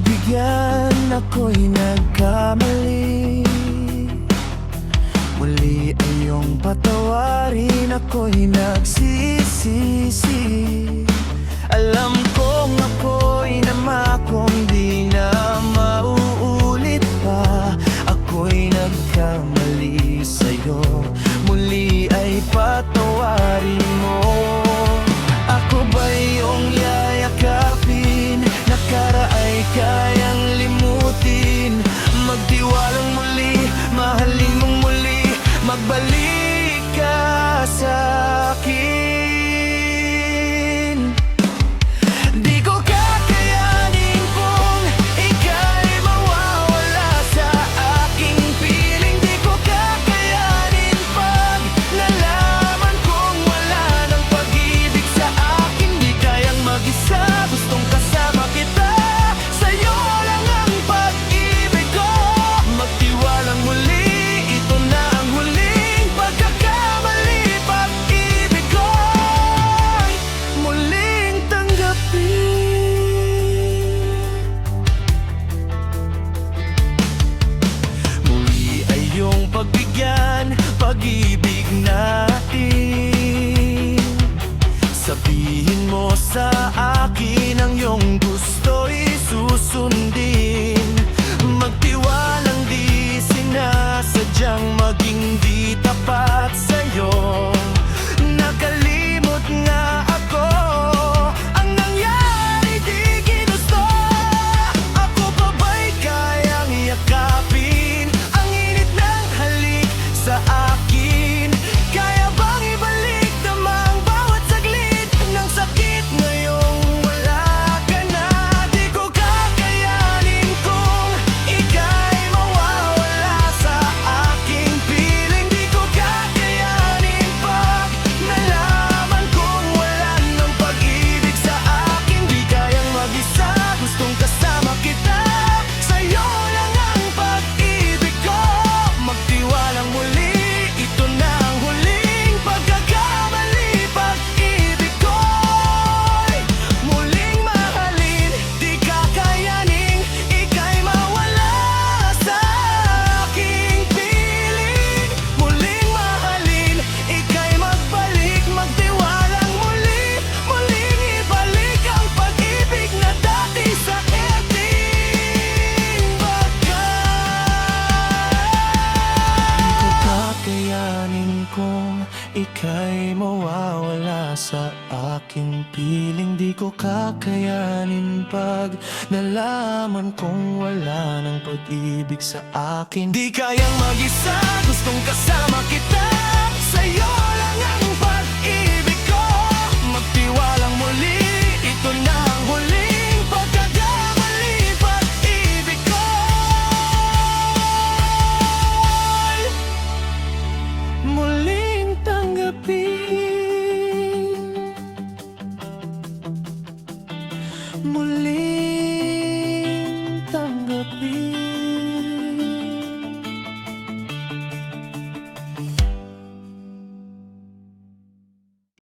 pagbigyan, ako'y nagkamali. Muli ay iyong patawarin, ako'y nagsisisi. Alam kong ako'y namakong di na mauulit pa. Ako'y nagkamali sa'yo, muli ay patawarin mo. Ako ba iyong yayakapin? Nakaraay kayang limutin. Magtiwalang muli, mahalin mong muli. Magbalik ka sa akin. Di ko kakayanin kung ika'y mawawala sa aking piling. Di ko kakayanin pag nalaman kong wala ng pag-ibig sa akin. Di kayang mag-isa, gustong kasama kita. Sa'yo lang ang pag-ibig ko. Magtiwalang muli, ito na ang huling pagkakamali. Pag-ibig ko'y muling tanggapin. Muli ay iyong pagbigyan, pag-ibig natin. Sabihin mo sa akin ang iyong gusto'y susundin. Magtiwalang di sinasadyang maging di tapat sa'yo. Nakalimot nga ako, ang nangyari di ginusto. Ako pa ba'y kayang yakapin ang init ng halik sa akin? Kaya bang ibalik damang bawat saglit ng sakit ngayong wala ka na? Di ko kakayanin kung ika'y mawawala sa aking piling. Di ko kakayanin pag nalaman kong wala ng pag-ibig sa akin. Di kayang mag-isa, gustong kasama kita. Sa'yo lang ang pag-ibig ko. Magtiwalang muli, ito na ang huling pagkakamali. Pag-ibig ko'y muling mahalin. Di kakayaning ika'y mawala sa aking piling. Muling mahalin, ika'y magbalik. Magtiwalang muli, muling ibalik ang pag-ibig na dati sa ating Di ko kakayanin kung ika'y mawawala sa aking piling. Di ko kakayanin pag nalaman kong wala ng pag-ibig sa akin. Di kayang mag-isa, gustong kasama kita. Sa'yo lang ang pag-ibig ko. Magtiwalang muli, ito na ang huling pagkakamali. Pag-ibig ko'y muling tanggapin. Muli